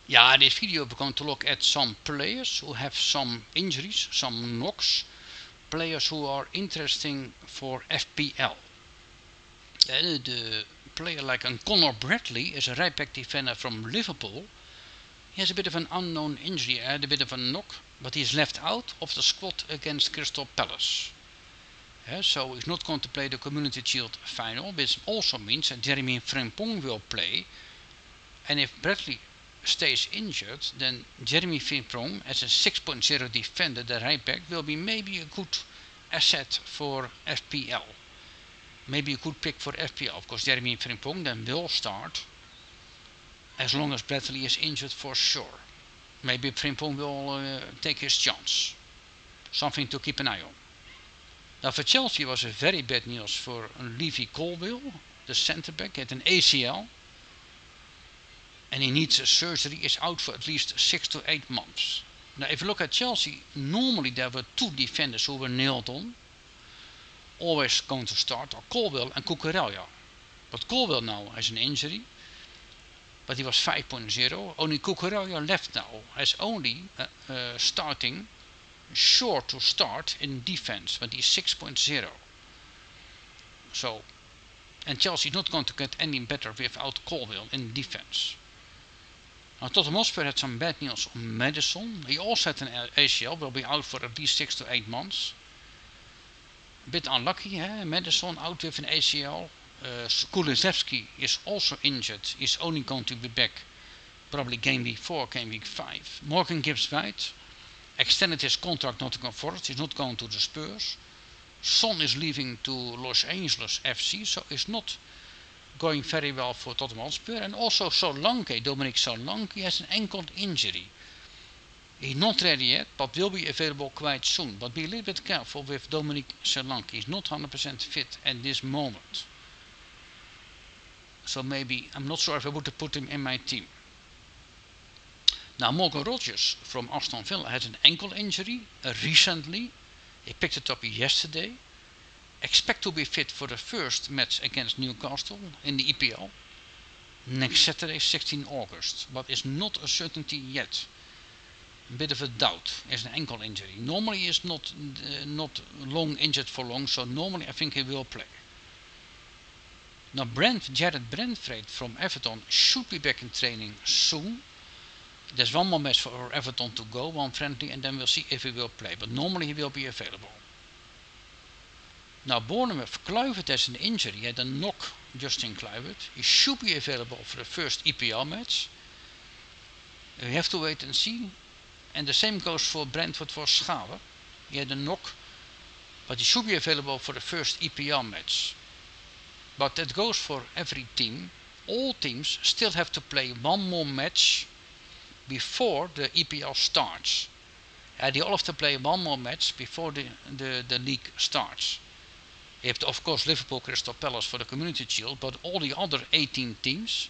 Yeah, this video we're going to look at some players who have some injuries, some knocks, players who are interesting for FPL. The player like Conor Bradley is a right back defender from Liverpool. He has a bit of an unknown injury, had a bit of a knock, but he's left out of the squad against Crystal Palace. So he's not going to play the Community Shield final, which also means that Jeremy Frimpong will play. And if Bradley stays injured, then Jeremy Frimpong as a 6.0 defender, the right back, will be maybe a good asset for FPL. Maybe a good pick for FPL, because Jeremy Frimpong then will start as long as Bradley is injured for sure. Maybe Frimpong will take his chance. Something to keep an eye on. Now for Chelsea was a very bad news for Levi Colwill, the centre back, had an ACL. And he needs a surgery, is out for at least 6 to 8 months. Now if you look at Chelsea, normally there were two defenders who were nailed on. Always going to start, are Colwill and Cucurella. But Colwill now has an injury. But he was 5.0. Only Cucurella left now. Has only starting short to start in defense, but he's 6.0. So, and Chelsea is not going to get any better without Colwill in defense. Now Tottenham Hotspur had some bad news on Maddison. He also had an ACL, will be out for at least 6 to 8 months. A bit unlucky, Maddison out with an ACL. Kulusevski is also injured. He's only going to be back probably game week 4, game week 5. Morgan Gibbs-White extended his contract Nottingham Forest. He's not going to the Spurs. Son is leaving to Los Angeles FC, so it's not going very well for Tottenham Hotspur. And also Solanke, Dominic Solanke, has an ankle injury. He's not ready yet, but will be available quite soon. But be a little bit careful with Dominic Solanke. He's not 100% fit at this moment. So maybe, I'm not sure if I would have put him in my team. Now Morgan Rogers from Aston Villa had an ankle injury recently. He picked it up yesterday. Expect to be fit for the first match against Newcastle in the EPL next Saturday, 16 August. But it's not a certainty yet. A bit of a doubt. It's an ankle injury. Normally he is not long injured for long, so normally I think he will play. Now Jared Brentford from Everton should be back in training soon. There's one more match for Everton to go, one friendly, and then we'll see if he will play. But normally he will be available. Now Bournemouth, Kluivert has an injury. He had a knock, Justin Kluivert. He should be available for the first EPL match. We have to wait and see. And the same goes for Brentford for Schade. He had a knock, but he should be available for the first EPL match. But that goes for every team. All teams still have to play one more match before the EPL starts. They all have to play one more match before the league starts. You have to, of course, Liverpool, Crystal Palace for the Community Shield, but all the other 18 teams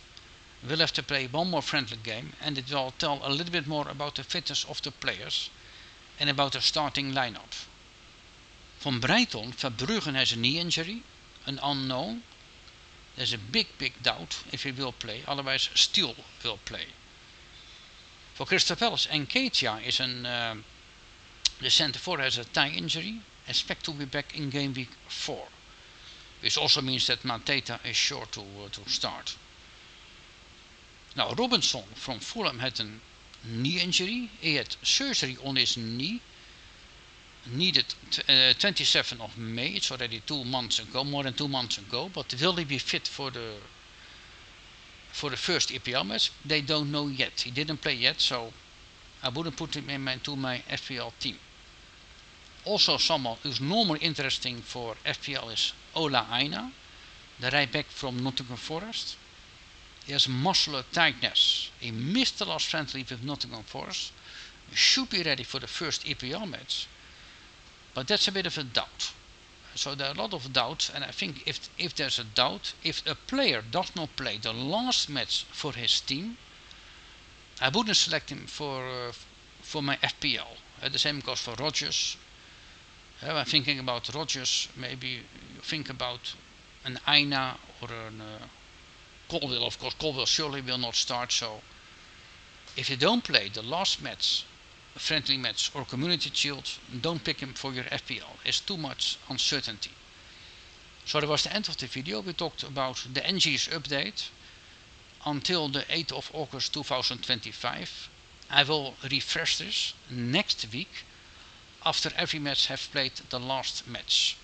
will have to play one more friendly game, and it will tell a little bit more about the fitness of the players and about the starting lineup. From Brighton, Verbruggen has a knee injury, an unknown. There's a big doubt if he will play, otherwise Steele will play. For Crystal Palace, Nketiah is the centre forward has a thigh injury, expect to be back in game week 4. Which also means that Mateta is sure to start. Now Robinson from Fulham had a knee injury. He had surgery on his knee. Needed 27th of May. It's already 2 months ago, more than 2 months ago. But will he be fit for the first EPL match? They don't know yet. He didn't play yet, so I wouldn't put him into my FPL team. Also someone who's normally interesting for FPL is Ola Aina, the right back from Nottingham Forest. He has muscular tightness. He missed the last friendly with Nottingham Forest. He should be ready for the first EPL match. But that's a bit of a doubt. So there are a lot of doubts, and I think if there's a doubt, if a player does not play the last match for his team, I wouldn't select him for my FPL. The same goes for Rodgers. I'm thinking about Rodgers. Maybe you think about an Aina or an Colwill. Of course, Colwill surely will not start. So If you don't play the last match, friendly match or community shield, don't pick him for your FPL. It's too much uncertainty. So that was the end of the video. We talked about the NG's update until the 8th of August 2025. I will refresh this next week after every match have played the last match.